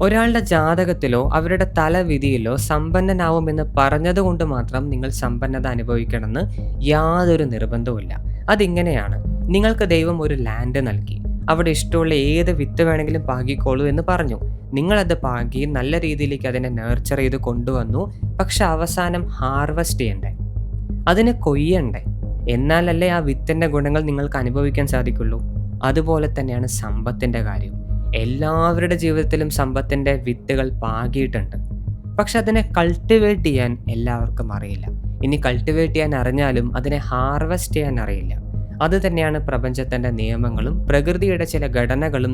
ഒരാളുടെ ജാതകത്തിലോ അവരുടെ തലവിധിയിലോ സമ്പന്നനാവുമെന്ന് പറഞ്ഞതുകൊണ്ട് മാത്രം നിങ്ങൾ സമ്പന്നത അനുഭവിക്കണമെന്ന് യാതൊരു നിർബന്ധവുമില്ല. അതിങ്ങനെയാണ്. നിങ്ങൾക്ക് ദൈവം ഒരു ലാൻഡ് നൽകി. അവിടെ ഇഷ്ടമുള്ള ഏത് വിത്ത് വേണമെങ്കിലും പാകിക്കോളൂ എന്ന് പറഞ്ഞു. നിങ്ങളത് പാകി നല്ല രീതിയിലേക്ക് അതിനെ നർച്ചർ ചെയ്ത് കൊണ്ടുവന്നു. പക്ഷെ അവസാനം ഹാർവെസ്റ്റ് ചെയ്യണ്ടേ, അതിനെ കൊയ്യണ്ടേ, എന്നാലല്ലേ ആ വിത്തിൻ്റെ ഗുണങ്ങൾ നിങ്ങൾക്ക് അനുഭവിക്കാൻ സാധിക്കുള്ളൂ. അതുപോലെ തന്നെയാണ് സമ്പത്തിൻ്റെ കാര്യം. എല്ലാവരുടെ ജീവിതത്തിലും സമ്പത്തിൻ്റെ വിത്തുകൾ പാകിയിട്ടുണ്ട്. പക്ഷെ അതിനെ കൾട്ടിവേറ്റ് ചെയ്യാൻ എല്ലാവർക്കും അറിയില്ല. ഇനി കൾട്ടിവേറ്റ് ചെയ്യാൻ അറിഞ്ഞാലും അതിനെ ഹാർവെസ്റ്റ് ചെയ്യാൻ അറിയില്ല. അത് തന്നെയാണ് പ്രപഞ്ചത്തിൻ്റെ നിയമങ്ങളും പ്രകൃതിയുടെ ചില ഘടനകളും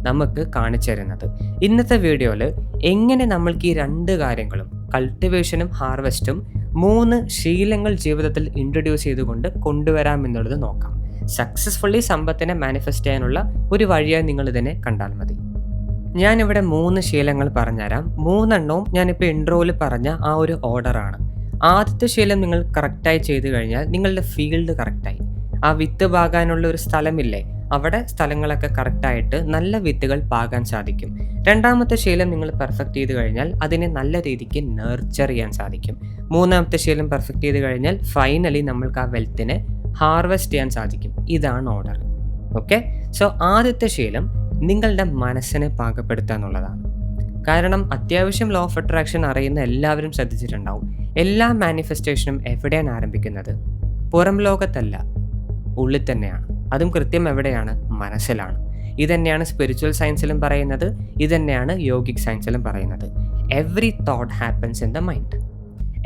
നമുക്ക് കാണിച്ചു തരുന്നത്. ഇന്നത്തെ വീഡിയോയിൽ എങ്ങനെ നമ്മൾക്ക് ഈ 2 കാര്യങ്ങളും, കൾട്ടിവേഷനും ഹാർവെസ്റ്റും 3 ശീലങ്ങൾ ജീവിതത്തിൽ ഇൻട്രൊഡ്യൂസ് ചെയ്തുകൊണ്ട് കൊണ്ടുവരാമെന്നുള്ളത് നോക്കാം. സക്സസ്ഫുള്ളി സമ്പത്തിനെ മാനിഫെസ്റ്റ് ചെയ്യാനുള്ള ഒരു വഴിയായി നിങ്ങൾ ഇതിനെ കണ്ടാൽ മതി. ഞാനിവിടെ 3 ശീലങ്ങൾ പറഞ്ഞുതരാം. 3 എണ്ണവും ഞാനിപ്പോൾ ഇൻട്രോയിൽ പറഞ്ഞ ആ ഒരു ഓർഡറാണ്. ആദ്യത്തെ ശീലം നിങ്ങൾ കറക്റ്റായി ചെയ്തു കഴിഞ്ഞാൽ നിങ്ങളുടെ ഫീൽഡ് കറക്റ്റായി. ആ വിത്ത് പാകാനുള്ള ഒരു സ്ഥലമില്ലേ, അവിടെ സ്ഥലങ്ങളൊക്കെ കറക്റ്റായിട്ട് നല്ല വിത്തുകൾ പാകാൻ സാധിക്കും. രണ്ടാമത്തെ ശീലം നിങ്ങൾ പെർഫെക്റ്റ് ചെയ്ത് കഴിഞ്ഞാൽ അതിനെ നല്ല രീതിക്ക് നർച്ചർ ചെയ്യാൻ സാധിക്കും. മൂന്നാമത്തെ ശീലം പെർഫെക്റ്റ് ചെയ്ത് കഴിഞ്ഞാൽ ഫൈനലി നമ്മൾക്ക് ആ വെൽത്തിനെ ഹാർവെസ്റ്റ് ചെയ്യാൻ സാധിക്കും. ഇതാണ് ഓർഡർ. ഓക്കെ, സോ ആദ്യത്തെ ശീലം നിങ്ങളുടെ മനസ്സിനെ പാകപ്പെടുത്തുക എന്നുള്ളതാണ്. കാരണം അത്യാവശ്യം ലോ ഓഫ് അട്രാക്ഷൻ അറിയുന്ന എല്ലാവരും ശ്രദ്ധിച്ചിട്ടുണ്ടാവും. എല്ലാ മാനിഫെസ്റ്റേഷനും എവിടെയാണ് ആരംഭിക്കുന്നത്? പുറം ലോകത്തല്ല, ഉള്ളിൽ തന്നെയാണ്. അതും കൃത്യം എവിടെയാണ്? മനസ്സിലാണ്. ഇതന്നെയാണ് സ്പിരിച്വൽ സയൻസിലും പറയുന്നത്, ഇതന്നെയാണ് യോഗിക് സയൻസിലും പറയുന്നത്. Every thought happens in the mind,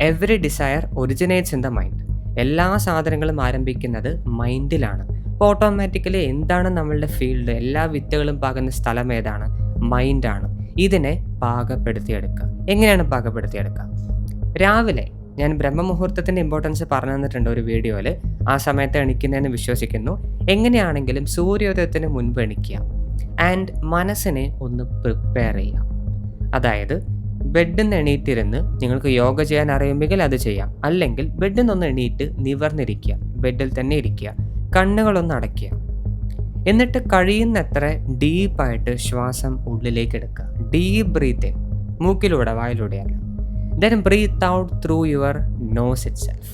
every desire originates in the mind. എല്ലാ സാധനങ്ങളും ആരംഭിക്കുന്നത് മൈൻഡിലാണ്. അപ്പോൾ ഓട്ടോമാറ്റിക്കലി എന്താണ് നമ്മളുടെ ഫീൽഡ്, എല്ലാ വിത്തുകളും പാകുന്ന സ്ഥലം ഏതാണ്? മൈൻഡാണ്. ഇതിനെ പാകപ്പെടുത്തിയെടുക്കുക. എങ്ങനെയാണ് പാകപ്പെടുത്തിയെടുക്കുക? രാവിലെ ഞാൻ ബ്രഹ്മമുഹൂർത്തത്തിൻ്റെ ഇമ്പോർട്ടൻസ് പറഞ്ഞു തന്നിട്ടുണ്ട് ഒരു വീഡിയോയിൽ. ആ സമയത്ത് എണിക്കുന്നതെന്ന് വിശ്വസിക്കുന്നു. എങ്ങനെയാണെങ്കിലും സൂര്യോദയത്തിന് മുൻപ് എണിക്കുക. ആൻഡ് മനസ്സിനെ ഒന്ന് പ്രിപ്പയർ ചെയ്യുക. അതായത് ബെഡിൽ നിന്ന് എണീറ്റിരുന്ന് നിങ്ങൾക്ക് യോഗ ചെയ്യാൻ അറിയുമെങ്കിൽ അത് ചെയ്യാം. അല്ലെങ്കിൽ ബെഡിൽ നിന്നൊന്ന് എണീറ്റ് നിവർന്നിരിക്കുക, ബെഡിൽ തന്നെ ഇരിക്കുക, കണ്ണുകളൊന്ന് അടയ്ക്കുക. എന്നിട്ട് കഴിയുന്നത്ര ഡീപ്പായിട്ട് ശ്വാസം ഉള്ളിലേക്ക് എടുക്കുക. ഡീപ്പ് ബ്രീത്ത് ഇൻ, മൂക്കിലൂടെ, വായിലൂടെയല്ല. Then breathe out through your nose itself.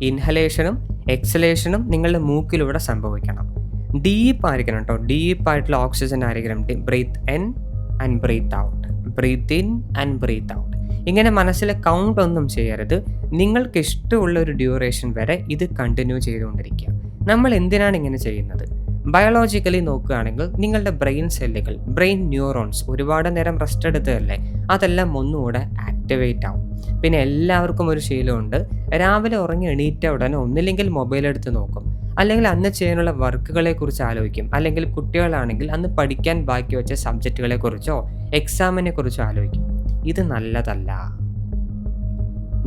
ഇൻഹലേഷനും എക്സലേഷനും നിങ്ങളുടെ മൂക്കിലൂടെ സംഭവിക്കണം. ഡീപ്പായിരിക്കണം കേട്ടോ. ഡീപ്പായിട്ടുള്ള ഓക്സിജൻ ആയിരിക്കണം. Breathe in and breathe out, breathe in and breathe out. ഇങ്ങനെ മനസ്സിലെ കൗണ്ട് ഒന്നും ചെയ്യരുത്. നിങ്ങൾക്ക് ഇഷ്ടമുള്ള ഒരു ഡ്യൂറേഷൻ വരെ ഇത് കണ്ടിന്യൂ ചെയ്തുകൊണ്ടിരിക്കുക. നമ്മൾ എന്തിനാണ് ഇങ്ങനെ ചെയ്യുന്നത്? ബയോളജിക്കലി നോക്കുകയാണെങ്കിൽ നിങ്ങളുടെ ബ്രെയിൻ സെല്ലുകൾ, ബ്രെയിൻ ന്യൂറോൺസ് ഒരുപാട് നേരം റെസ്റ്റ് എടുത്തതല്ലേ, അതെല്ലാം ഒന്നുകൂടെ ആക്ടിവേറ്റ് ആവും. പിന്നെ എല്ലാവർക്കും ഒരു ശീലമുണ്ട്, രാവിലെ ഉറങ്ങി എണീറ്റ ഉടനെ ഒന്നില്ലെങ്കിൽ മൊബൈൽ എടുത്ത് നോക്കും, അല്ലെങ്കിൽ അന്ന് ചെയ്യാനുള്ള വർക്കുകളെ കുറിച്ച് ആലോചിക്കും, അല്ലെങ്കിൽ കുട്ടികളാണെങ്കിൽ അന്ന് പഠിക്കാൻ ബാക്കി വെച്ച സബ്ജക്റ്റുകളെ കുറിച്ചോ എക്സാമിനെ കുറിച്ചോ ആലോചിക്കും. ഇത് നല്ലതല്ല.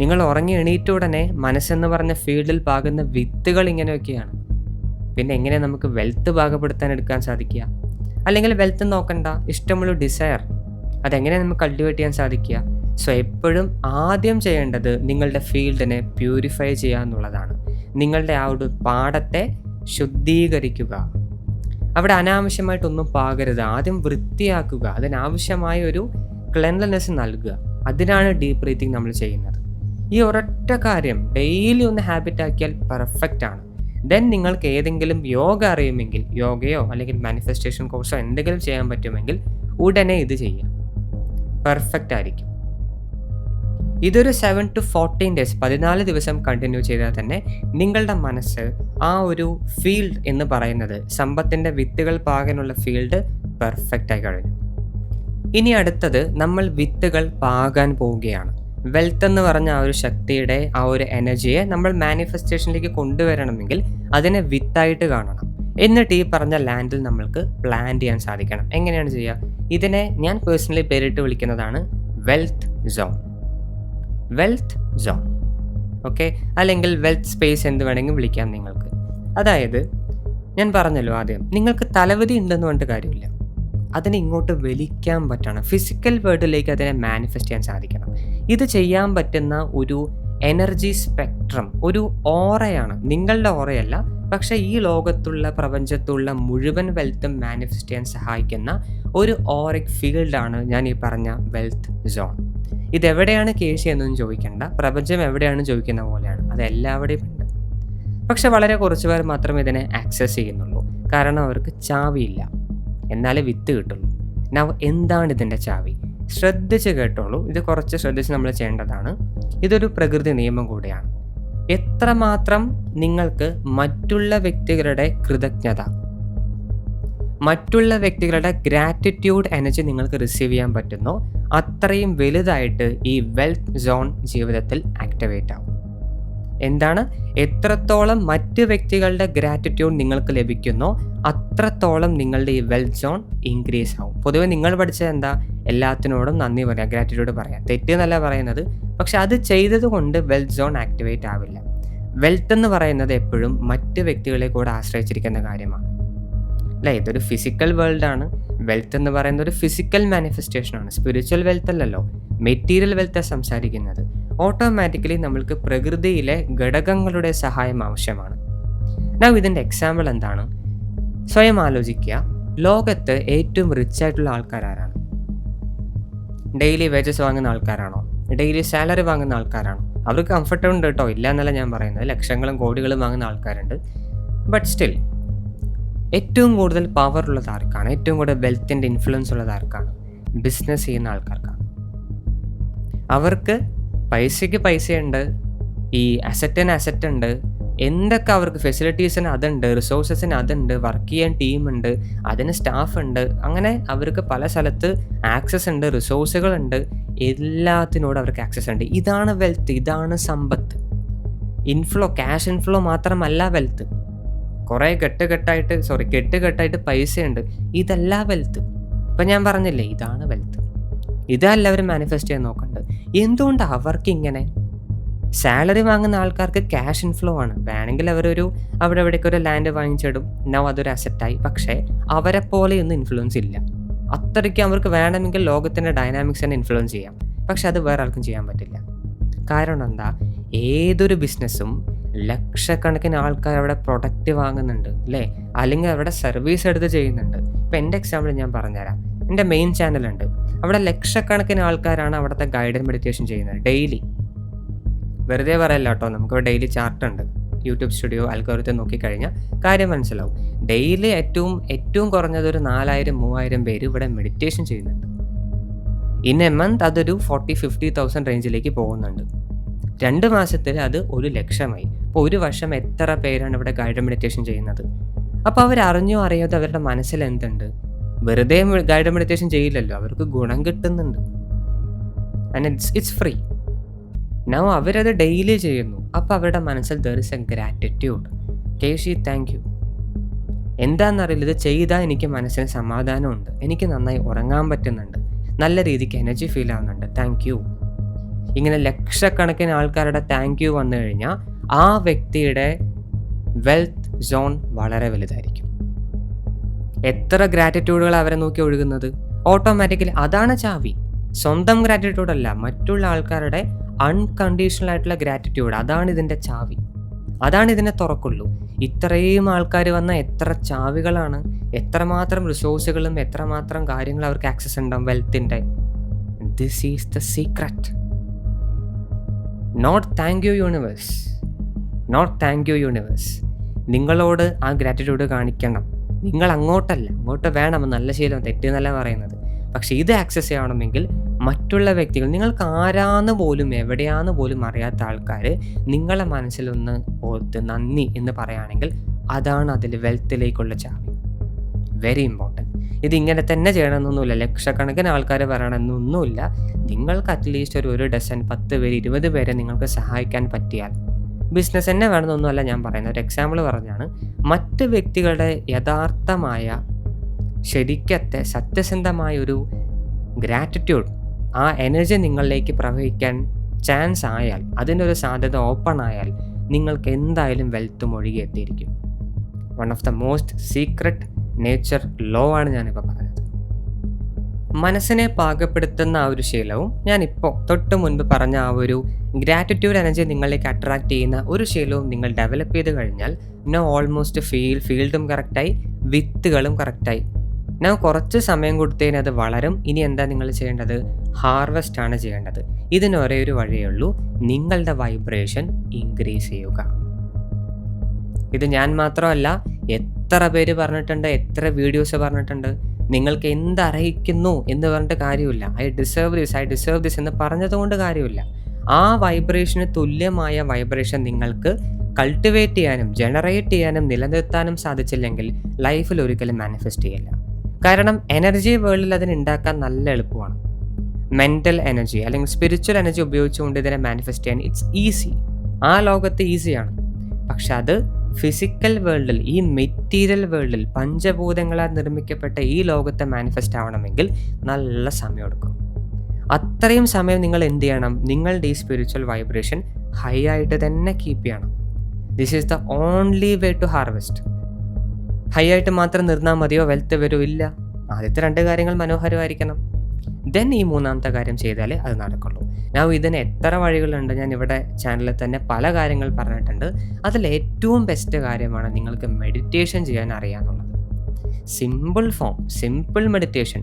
നിങ്ങൾ ഉറങ്ങി എണീറ്റ ഉടനെ മനസ്സെന്ന് പറഞ്ഞ ഫീൽഡിൽ പാകുന്ന വിത്തുകൾ ഇങ്ങനെയൊക്കെയാണ്. പിന്നെ എങ്ങനെ നമുക്ക് വെൽത്ത് പാകപ്പെടുത്താൻ എടുക്കാൻ സാധിക്കുക? അല്ലെങ്കിൽ വെൽത്ത് നോക്കണ്ട, ഇഷ്ടമുള്ള ഡിസയർ, അതെങ്ങനെ നമുക്ക് കൾട്ടിവേറ്റ് ചെയ്യാൻ സാധിക്കുക? സോ എപ്പോഴും ആദ്യം ചെയ്യേണ്ടത് നിങ്ങളുടെ ഫീൽഡിനെ പ്യൂരിഫൈ ചെയ്യുക എന്നുള്ളതാണ്. നിങ്ങളുടെ ആ ഒരു പാടത്തെ ശുദ്ധീകരിക്കുക. അവിടെ അനാവശ്യമായിട്ടൊന്നും പാകരുത്. ആദ്യം വൃത്തിയാക്കുക, അതിനാവശ്യമായ ഒരു ക്ലെൻലിനെസ് നൽകുക. അതിനാണ് ഡീപ്പ് ബ്രീത്തിങ് നമ്മൾ ചെയ്യുന്നത്. ഈ ഒരൊറ്റ കാര്യം ഡെയിലി ഒന്ന് ഹാബിറ്റ് ആക്കിയാൽ പെർഫെക്റ്റ് ആണ്. ദെൻ നിങ്ങൾക്ക് ഏതെങ്കിലും യോഗ അറിയുമെങ്കിൽ, യോഗയോ അല്ലെങ്കിൽ മാനിഫെസ്റ്റേഷൻ കോഴ്സോ എന്തെങ്കിലും ചെയ്യാൻ പറ്റുമെങ്കിൽ ഉടനെ ഇത് ചെയ്യാം. പെർഫെക്റ്റ് ആയിരിക്കും. ഇതൊരു 7 to 14 days, 14 ദിവസം കണ്ടിന്യൂ ചെയ്താൽ തന്നെ നിങ്ങളുടെ മനസ്സ് ആ ഒരു ഫീൽഡ് എന്ന് പറയുന്നത്, സമ്പത്തിൻ്റെ വിത്തുകൾ പാകാനുള്ള ഫീൽഡ് പെർഫെക്റ്റ് ആയി കഴിഞ്ഞു. ഇനി അടുത്തത്, നമ്മൾ വിത്തുകൾ പാകാൻ പോവുകയാണ്. വെൽത്ത് എന്ന് പറഞ്ഞ ആ ഒരു ശക്തിയുടെ ആ ഒരു എനർജിയെ നമ്മൾ മാനിഫെസ്റ്റേഷനിലേക്ക് കൊണ്ടുവരണമെങ്കിൽ അതിനെ വിത്തായിട്ട് കാണണം. എന്നിട്ട് ഈ പറഞ്ഞ ലാൻഡിൽ നമ്മൾക്ക് പ്ലാൻ ചെയ്യാൻ സാധിക്കണം. എങ്ങനെയാണ് ചെയ്യുക? ഇതിനെ ഞാൻ പേഴ്സണലി പേരിട്ട് വിളിക്കുന്നതാണ് wealth zone. Wealth zone, okay, അല്ലെങ്കിൽ വെൽത്ത് സ്പേസ് എന്ത് വേണമെങ്കിൽ വിളിക്കാം നിങ്ങൾക്ക്. അതായത് ഞാൻ പറഞ്ഞല്ലോ ആദ്യം, നിങ്ങൾക്ക് തലവിധി ഉണ്ടെന്ന് പറഞ്ഞിട്ട് കാര്യമില്ല. അതിനെ ഇങ്ങോട്ട് വലിക്കാൻ പറ്റണം. ഫിസിക്കൽ വേൾഡിലേക്ക് അതിനെ മാനിഫെസ്റ്റ് ചെയ്യാൻ സാധിക്കണം. ഇത് ചെയ്യാൻ പറ്റുന്ന ഒരു എനർജി സ്പെക്ട്രം, ഒരു ഓറയാണ്. നിങ്ങളുടെ ഓറയല്ല, പക്ഷേ ഈ ലോകത്തുള്ള പ്രപഞ്ചത്തുള്ള മുഴുവൻ വെൽത്തും മാനിഫെസ്റ്റ് ചെയ്യാൻ സഹായിക്കുന്ന ഒരു ഓറിക് ഫീൽഡാണ് ഞാൻ ഈ പറഞ്ഞ വെൽത്ത് സോൺ. ഇതെവിടെയാണ് കേശി എന്നൊന്നും ചോദിക്കേണ്ട, പ്രപഞ്ചം എവിടെയാണ് ചോദിക്കുന്ന പോലെയാണ്, അത് എല്ലാവിടെയും ഉണ്ട്. പക്ഷെ വളരെ കുറച്ച് പേർ മാത്രമേ ഇതിനെ ആക്സസ് ചെയ്യുന്നുള്ളൂ, കാരണം അവർക്ക് ചാവിയില്ല. എന്നാലേ വിത്ത് കിട്ടുള്ളൂ. എന്താണ് ഇതിൻ്റെ ചാവി? ശ്രദ്ധിച്ച് കേട്ടോളൂ, ഇത് കുറച്ച് ശ്രദ്ധിച്ച് നമ്മൾ ചെയ്യേണ്ടതാണ്. ഇതൊരു പ്രകൃതി നിയമം കൂടിയാണ്. എത്രമാത്രം നിങ്ങൾക്ക് മറ്റുള്ള വ്യക്തികളുടെ കൃതജ്ഞത, മറ്റുള്ള വ്യക്തികളുടെ ഗ്രാറ്റിറ്റ്യൂഡ് എനർജി നിങ്ങൾക്ക് റിസീവ് ചെയ്യാൻ പറ്റുന്നോ അത്രയും വലുതായിട്ട് ഈ വെൽത്ത് സോൺ ജീവിതത്തിൽ ആക്ടിവേറ്റ് ആവും. എന്താണ്? എത്രത്തോളം മറ്റ് വ്യക്തികളുടെ ഗ്രാറ്റിറ്റ്യൂഡ് നിങ്ങൾക്ക് ലഭിക്കുന്നോ അത്രത്തോളം നിങ്ങളുടെ ഈ വെൽത്ത് സോൺ ഇൻക്രീസ് ആവും. പൊതുവെ നിങ്ങൾ പഠിച്ചത് എന്താ? എല്ലാത്തിനോടും നന്ദി പറയാം, ഗ്രാറ്റിറ്റ്യൂഡ് പറയാം. തെറ്റെന്നല്ല പറയുന്നത്, പക്ഷെ അത് ചെയ്തത് കൊണ്ട് വെൽത്ത് സോൺ ആക്ടിവേറ്റ് ആവില്ല. വെൽത്ത് എന്ന് പറയുന്നത് എപ്പോഴും മറ്റ് വ്യക്തികളെ കൂടെ ആശ്രയിച്ചിരിക്കുന്ന കാര്യമാണ്, അല്ലേ? ഇതൊരു ഫിസിക്കൽ വേൾഡാണ്. വെൽത്ത് എന്ന് പറയുന്നത് ഒരു ഫിസിക്കൽ മാനിഫെസ്റ്റേഷനാണ്, സ്പിരിച്വൽ വെൽത്ത് അല്ലല്ലോ. മെറ്റീരിയൽ വെൽത്താണ് സംസാരിക്കുന്നത്. ഓട്ടോമാറ്റിക്കലി നമ്മൾക്ക് പ്രകൃതിയിലെ ഘടകങ്ങളുടെ സഹായം ആവശ്യമാണ്. ഇതിൻ്റെ എക്സാമ്പിൾ എന്താണ്? സ്വയം ആലോചിക്കുക. ലോകത്ത് ഏറ്റവും റിച്ച് ആയിട്ടുള്ള ആൾക്കാർ ആരാണ്? ഡെയിലി വേജസ് വാങ്ങുന്ന ആൾക്കാരാണോ? ഡെയിലി സാലറി വാങ്ങുന്ന ആൾക്കാരാണോ? അവർക്ക് കംഫർട്ട് ഉണ്ട് കേട്ടോ, ഇല്ല എന്നല്ല ഞാൻ പറയുന്നത്. ലക്ഷങ്ങളും കോടികളും വാങ്ങുന്ന ആൾക്കാരുണ്ട്. ബട്ട് സ്റ്റിൽ ഏറ്റവും കൂടുതൽ പവർ ഉള്ളത് ആർക്കാണ്? ഏറ്റവും കൂടുതൽ വെൽത്തിൻ്റെ ഇൻഫ്ലുവൻസ് ഉള്ളത് ആർക്കാണ്? ബിസിനസ് ചെയ്യുന്ന ആൾക്കാർക്കാണ്. അവർക്ക് പൈസയ്ക്ക് പൈസയുണ്ട്, ഈ അസറ്റിന് അസറ്റ് ഉണ്ട്, എന്തൊക്കെ അവർക്ക് ഫെസിലിറ്റീസിന് അതുണ്ട്, റിസോഴ്സസിന് അതുണ്ട്, വർക്ക് ചെയ്യാൻ ടീമുണ്ട്, അതിന് സ്റ്റാഫ് ഉണ്ട്. അങ്ങനെ അവർക്ക് പല സ്ഥലത്ത് ആക്സസ് ഉണ്ട്, റിസോഴ്സുകളുണ്ട്, എല്ലാത്തിനോടും അവർക്ക് ആക്സസ് ഉണ്ട്. ഇതാണ് വെൽത്ത്, ഇതാണ് സമ്പത്ത്. ഇൻഫ്ലോ, ക്യാഷ് ഇൻഫ്ലോ മാത്രമല്ല വെൽത്ത്. കുറേ കെട്ടുകെട്ടായിട്ട് പൈസയുണ്ട്, ഇതല്ല വെൽത്ത്. ഇപ്പം ഞാൻ പറഞ്ഞില്ലേ, ഇതാണ് വെൽത്ത്. ഇതെല്ലാവരും മാനിഫെസ്റ്റ് ചെയ്യാൻ നോക്കണ്ട്. എന്തുകൊണ്ടാണ് അവർക്ക് ഇങ്ങനെ? സാലറി വാങ്ങുന്ന ആൾക്കാർക്ക് ക്യാഷ് ഇൻഫ്ലോ ആണ്. വേണമെങ്കിൽ അവരൊരു അവിടെ എവിടേക്ക് ഒരു ലാൻഡ് വാങ്ങിച്ചിടും, അതൊരു അസറ്റായി. പക്ഷേ അവരെ പോലെയൊന്നും ഇൻഫ്ലുവൻസ് ഇല്ല. അത്രയ്ക്ക് അവർക്ക് വേണമെങ്കിൽ ലോകത്തിൻ്റെ ഡൈനാമിക്സിനെ ഇൻഫ്ലുവൻസ് ചെയ്യാം, പക്ഷെ അത് വേറെ ആൾക്കും ചെയ്യാൻ പറ്റില്ല. കാരണം എന്താ? ഏതൊരു ബിസിനസ്സും ലക്ഷക്കണക്കിന് ആൾക്കാർ അവിടെ പ്രൊഡക്റ്റ് വാങ്ങുന്നുണ്ട്, അല്ലേ? അല്ലെങ്കിൽ അവിടെ സർവീസ് എടുത്ത് ചെയ്യുന്നുണ്ട്. ഇപ്പം എൻ്റെ എക്സാമ്പിൾ ഞാൻ പറഞ്ഞുതരാം. എൻ്റെ മെയിൻ ചാനലുണ്ട്, അവിടെ ലക്ഷക്കണക്കിന് ആൾക്കാരാണ് അവിടുത്തെ ഗൈഡഡ് മെഡിറ്റേഷൻ ചെയ്യുന്നത് ഡെയിലി. വെറുതെ പറയല്ല കേട്ടോ, നമുക്ക് ഡെയിലി ചാർട്ടുണ്ട്. യൂട്യൂബ് സ്റ്റുഡിയോ അൽഗോരിതം നോക്കിക്കഴിഞ്ഞാൽ കാര്യം മനസ്സിലാവും. ഡെയിലി ഏറ്റവും കുറഞ്ഞത് ഒരു 4000-3000 പേര് ഇവിടെ മെഡിറ്റേഷൻ ചെയ്യുന്നുണ്ട്. ഇൻ എ മന്ത് അതൊരു 40,000-50,000 റേഞ്ചിലേക്ക് പോകുന്നുണ്ട്. 2 മാസത്തിൽ അത് 1,00,000 ഇപ്പോൾ ഒരു വർഷം എത്ര പേരാണ് ഇവിടെ ഗൈഡഡ് മെഡിറ്റേഷൻ ചെയ്യുന്നത്? അപ്പോൾ അവരറിഞ്ഞോ അറിയാതെ അവരുടെ മനസ്സിൽ എന്തുണ്ട്? വെറുതെ ഗൈഡഡ് മെഡിറ്റേഷൻ ചെയ്യില്ലല്ലോ, അവർക്ക് ഗുണം കിട്ടുന്നുണ്ട്. And it's free. അവരത് ഡെയിലി ചെയ്യുന്നു. അപ്പോൾ അവരുടെ മനസ്സിൽ ദർ ഇസ് എ ഗ്രാറ്റിറ്റ്യൂഡ്. കേശി, താങ്ക് യു. എന്താണെന്നറിയില്ല, ഇത് ചെയ്താൽ എനിക്ക് മനസ്സിന് സമാധാനമുണ്ട്, എനിക്ക് നന്നായി ഉറങ്ങാൻ പറ്റുന്നുണ്ട്, നല്ല രീതിക്ക് എനർജി ഫീൽ ആവുന്നുണ്ട്, താങ്ക് യു. ഇങ്ങനെ ലക്ഷക്കണക്കിന് ആൾക്കാരുടെ താങ്ക് യു വന്നു കഴിഞ്ഞാൽ ആ വ്യക്തിയുടെ വെൽത്ത് സോൺ വളരെ വലുതായിരിക്കും. എത്ര ഗ്രാറ്റിറ്റ്യൂഡുകൾ അവരെ നോക്കി ഒഴുകുന്നത്? ഓട്ടോമാറ്റിക്കലി അതാണ് ചാവി. സ്വന്തം ഗ്രാറ്റിറ്റ്യൂഡ് അല്ല, മറ്റുള്ള ആൾക്കാരുടെ അൺകണ്ടീഷണൽ ആയിട്ടുള്ള ഗ്രാറ്റിറ്റ്യൂഡ്, അതാണ് ഇതിൻ്റെ ചാവി, അതാണ് ഇതിനെ തുറക്കുള്ളൂ. ഇത്രയും ആൾക്കാർ വന്ന എത്ര ചാവികളാണ്, എത്രമാത്രം റിസോഴ്സുകളും എത്രമാത്രം കാര്യങ്ങൾ അവർക്ക് ആക്സസ് ഉണ്ടാവും വെൽത്തിൻ്റെ. This is the secret. Not thank you universe, not thank you universe. നിങ്ങളോട് ആ ഗ്രാറ്റിറ്റ്യൂഡ് കാണിക്കണം. നിങ്ങൾ അങ്ങോട്ട് വേണം, നല്ല ശീലം, തെറ്റെന്നല്ല പറയുന്നത്. പക്ഷെ ഇത് ആക്സസ് ചെയ്യണമെങ്കിൽ മറ്റുള്ള വ്യക്തികൾ, നിങ്ങൾക്ക് ആരാന്ന് പോലും എവിടെയാന്ന് പോലും അറിയാത്ത ആൾക്കാർ നിങ്ങളെ മനസ്സിലൊന്ന് ഓർത്ത് നന്ദി എന്ന് പറയുകയാണെങ്കിൽ അതാണ് അതിൽ വെൽത്തിലേക്കുള്ള ചാവി. Very important. ഇതിങ്ങനെ തന്നെ ചെയ്യണമെന്നൊന്നുമില്ല, ലക്ഷക്കണക്കിന് ആൾക്കാർ പറയണമെന്നൊന്നുമില്ല. നിങ്ങൾക്ക് അറ്റ്ലീസ്റ്റ് ഒരു ഡസൻ 10 പേര് 20 പേരെ നിങ്ങൾക്ക് സഹായിക്കാൻ പറ്റിയാൽ, ബിസിനസ് തന്നെ വേണമെന്നൊന്നുമല്ല ഞാൻ പറയുന്നത്, ഒരു എക്സാമ്പിൾ പറഞ്ഞാണ്. മറ്റ് വ്യക്തികളുടെ യഥാർത്ഥമായ ശരിക്കത്തെ സത്യസന്ധമായ ഒരു ഗ്രാറ്റിറ്റ്യൂഡ്, ആ എനർജി നിങ്ങളിലേക്ക് പ്രവഹിക്കാൻ ചാൻസ് ആയാൽ, അതിനൊരു സാധ്യത ഓപ്പൺ ആയാൽ നിങ്ങൾക്ക് എന്തായാലും വെൽത്തും ഒഴുകി എത്തിയിരിക്കും. One of the most secret nature law ആണ് ഞാനിപ്പോൾ പറഞ്ഞത്. മനസ്സിനെ പാകപ്പെടുത്തുന്ന ആ ഒരു ശീലവും ഞാനിപ്പോൾ തൊട്ട് മുൻപ് പറഞ്ഞ ആ ഒരു ഗ്രാറ്റിറ്റ്യൂഡ് എനർജി നിങ്ങളിലേക്ക് അട്രാക്റ്റ് ചെയ്യുന്ന ഒരു ശീലവും നിങ്ങൾ ഡെവലപ്പ് ചെയ്ത് കഴിഞ്ഞാൽ ഓൾമോസ്റ്റ് ഫീൽഡും കറക്റ്റായി, വിത്തുകളും കറക്റ്റായി. കുറച്ച് സമയം കൊടുത്തതിന് അത് വളരും. ഇനി എന്താ നിങ്ങൾ ചെയ്യേണ്ടത്? ഹാർവെസ്റ്റ് ആണ് ചെയ്യേണ്ടത്. ഇതിന് ഒരേ ഒരു വഴിയേ ഉള്ളൂ, നിങ്ങളുടെ വൈബ്രേഷൻ ഇൻക്രീസ് ചെയ്യുക. ഇത് ഞാൻ മാത്രമല്ല, എത്ര പേര് പറഞ്ഞിട്ടുണ്ട്, എത്ര വീഡിയോസ് പറഞ്ഞിട്ടുണ്ട്. നിങ്ങൾക്ക് എന്തർഹിക്കുന്നു എന്ന് പറഞ്ഞിട്ട് കാര്യമില്ല. ഐ ഡിസേർവ് ദിസ് എന്ന് പറഞ്ഞതുകൊണ്ട് കാര്യമില്ല. ആ വൈബ്രേഷന് തുല്യമായ വൈബ്രേഷൻ നിങ്ങൾക്ക് കൾട്ടിവേറ്റ് ചെയ്യാനും ജനറേറ്റ് ചെയ്യാനും നിലനിർത്താനും സാധിച്ചില്ലെങ്കിൽ ലൈഫിൽ ഒരിക്കലും മാനിഫെസ്റ്റ് ചെയ്യില്ല. കാരണം എനർജി വേൾഡിൽ അതിന് ഉണ്ടാക്കാൻ നല്ല എളുപ്പമാണ്. മെൻ്റൽ എനർജി അല്ലെങ്കിൽ സ്പിരിച്വൽ എനർജി ഉപയോഗിച്ചുകൊണ്ട് ഇതിനെ മാനിഫെസ്റ്റ് ചെയ്യാൻ ഇറ്റ്സ് ഈസി. ആ ലോകത്ത് ഈസിയാണ്. പക്ഷെ അത് ഫിസിക്കൽ വേൾഡിൽ, ഈ മെറ്റീരിയൽ വേൾഡിൽ, പഞ്ചഭൂതങ്ങളാൽ നിർമ്മിക്കപ്പെട്ട ഈ ലോകത്തെ മാനിഫെസ്റ്റ് ആവണമെങ്കിൽ നല്ല സമയമെടുക്കും. അത്രയും സമയം നിങ്ങൾ എന്ത് ചെയ്യണം? നിങ്ങളുടെ ഈ സ്പിരിച്വൽ വൈബ്രേഷൻ ഹൈ ആയിട്ട് തന്നെ കീപ്പ് ചെയ്യണം. This is the only way to harvest. High ആയിട്ട് മാത്രം നിർന്നാൽ മതിയോ? വെൽത്ത് വരൂ? ഇല്ല. ആദ്യത്തെ 2 കാര്യങ്ങൾ മനോഹരമായിരിക്കണം. ദെൻ ഈ 3ാമത്തെ കാര്യം ചെയ്താലേ അത് നടക്കുള്ളൂ. ഇതിന് എത്ര വഴികളുണ്ട്, ഞാൻ ഇവിടെ ചാനലിൽ തന്നെ പല കാര്യങ്ങൾ പറഞ്ഞിട്ടുണ്ട്. അതിൽ ഏറ്റവും ബെസ്റ്റ് കാര്യമാണ് നിങ്ങൾക്ക് മെഡിറ്റേഷൻ ചെയ്യാൻ അറിയാമെന്നുള്ളത്. സിമ്പിൾ മെഡിറ്റേഷൻ,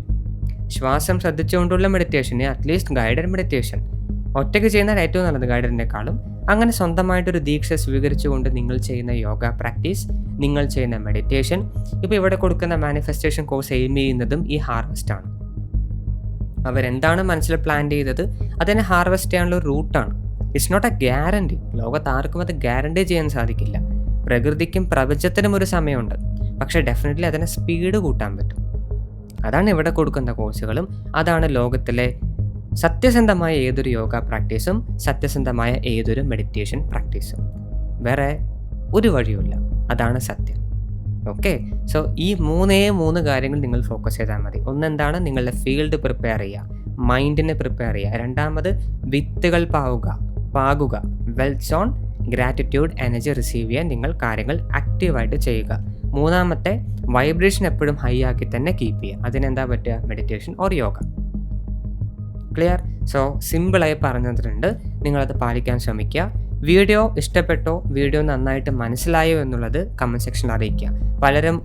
ശ്വാസം ശ്രദ്ധിച്ചുകൊണ്ടുള്ള മെഡിറ്റേഷൻ, അറ്റ്ലീസ്റ്റ് ഗൈഡഡ് മെഡിറ്റേഷൻ. ഒറ്റയ്ക്ക് ചെയ്യുന്നതാണ് ഏറ്റവും നല്ലത് ഗൈഡറിനേക്കാളും. അങ്ങനെ സ്വന്തമായിട്ടൊരു ദീക്ഷ സ്വീകരിച്ചുകൊണ്ട് നിങ്ങൾ ചെയ്യുന്ന യോഗ പ്രാക്ടീസ്, നിങ്ങൾ ചെയ്യുന്ന മെഡിറ്റേഷൻ, ഇപ്പോൾ ഇവിടെ കൊടുക്കുന്ന മാനിഫെസ്റ്റേഷൻ കോഴ്സ് എയിം ചെയ്യുന്നതും ഈ ഹാർവെസ്റ്റാണ്. അവരെന്താണ് മനസ്സിൽ പ്ലാൻ ചെയ്തത് അതിനെ ഹാർവെസ്റ്റ് ചെയ്യാനുള്ള ഒരു റൂട്ടാണ്. It's not a guarantee. ലോകത്ത് ആർക്കും അത് ഗ്യാരണ്ടി ചെയ്യാൻ സാധിക്കില്ല. പ്രകൃതിക്കും പ്രപഞ്ചത്തിനും ഒരു സമയമുണ്ട്. പക്ഷേ ഡെഫിനറ്റ്ലി അതിനെ സ്പീഡ് കൂട്ടാൻ പറ്റും. അതാണ് ഇവിടെ കൊടുക്കുന്ന കോഴ്സുകളും, അതാണ് ലോകത്തിലെ സത്യസന്ധമായ ഏതൊരു യോഗ പ്രാക്ടീസും സത്യസന്ധമായ ഏതൊരു മെഡിറ്റേഷൻ പ്രാക്ടീസും. വേറെ ഒരു വഴിയുമില്ല. അതാണ് സത്യം. ഓക്കെ, സോ ഈ 3 കാര്യങ്ങൾ നിങ്ങൾ ഫോക്കസ് ചെയ്താൽ മതി. ഒന്നെന്താണ്? നിങ്ങളുടെ ഫീൽഡ് പ്രിപ്പയർ ചെയ്യുക, മൈൻഡിനെ പ്രിപ്പയർ ചെയ്യുക. 2ാമത് വിത്തുകൾ പാകുക. Wealth zone gratitude energy receive ചെയ്യാൻ നിങ്ങൾ കാര്യങ്ങൾ ആക്റ്റീവായിട്ട് ചെയ്യുക. 3ാമത്തെ വൈബ്രേഷൻ എപ്പോഴും ഹൈ ആക്കി തന്നെ കീപ്പ് ചെയ്യുക. അതിനെന്താ പറ്റുക? Meditation or yoga. Clear? So സിമ്പിളായി പറഞ്ഞിട്ടുണ്ട്. നിങ്ങളത് പാലിക്കാൻ ശ്രമിക്കുക. വീഡിയോ ഇഷ്ടപ്പെട്ടോ, വീഡിയോ നന്നായിട്ട് മനസ്സിലായോ എന്നുള്ളത് കമൻറ്റ് സെക്ഷനിൽ അറിയിക്കുക. പലരും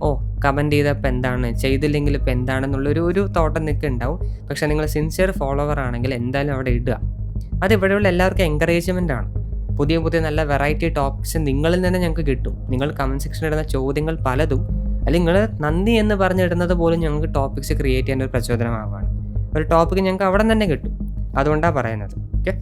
കമൻറ്റ് ചെയ്തപ്പോൾ എന്താണ്, ചെയ്തില്ലെങ്കിൽ ഇപ്പോൾ എന്താണെന്നുള്ളൊരു തോട്ടം നിങ്ങൾക്ക് ഉണ്ടാവും. പക്ഷേ നിങ്ങൾ സിൻസിയർ ഫോളോവർ ആണെങ്കിൽ എന്തായാലും അവിടെ ഇടുക. അത് ഇവിടെയുള്ള എല്ലാവർക്കും എൻകറേജ്മെൻ്റ് ആണ്. പുതിയ നല്ല വെറൈറ്റി ടോപ്പിക്സ് നിങ്ങളിൽ നിന്ന് ഞങ്ങൾക്ക് കിട്ടും. നിങ്ങൾ കമൻറ്റ് സെക്ഷനിൽ ഇടുന്ന ചോദ്യങ്ങൾ പലതും, അല്ലെങ്കിൽ നിങ്ങൾ നന്ദി എന്ന് പറഞ്ഞിടുന്നത് പോലും ഞങ്ങൾക്ക് ടോപ്പിക്സ് ക്രിയേറ്റ് ചെയ്യാൻ ഒരു പ്രചോദനമാവുകയാണ്. ഒരു ടോപ്പിക്ക് ഞങ്ങൾക്ക് അവിടെ തന്നെ കിട്ടും. അതുകൊണ്ടാണ് പറയുന്നത്. ഓക്കെ.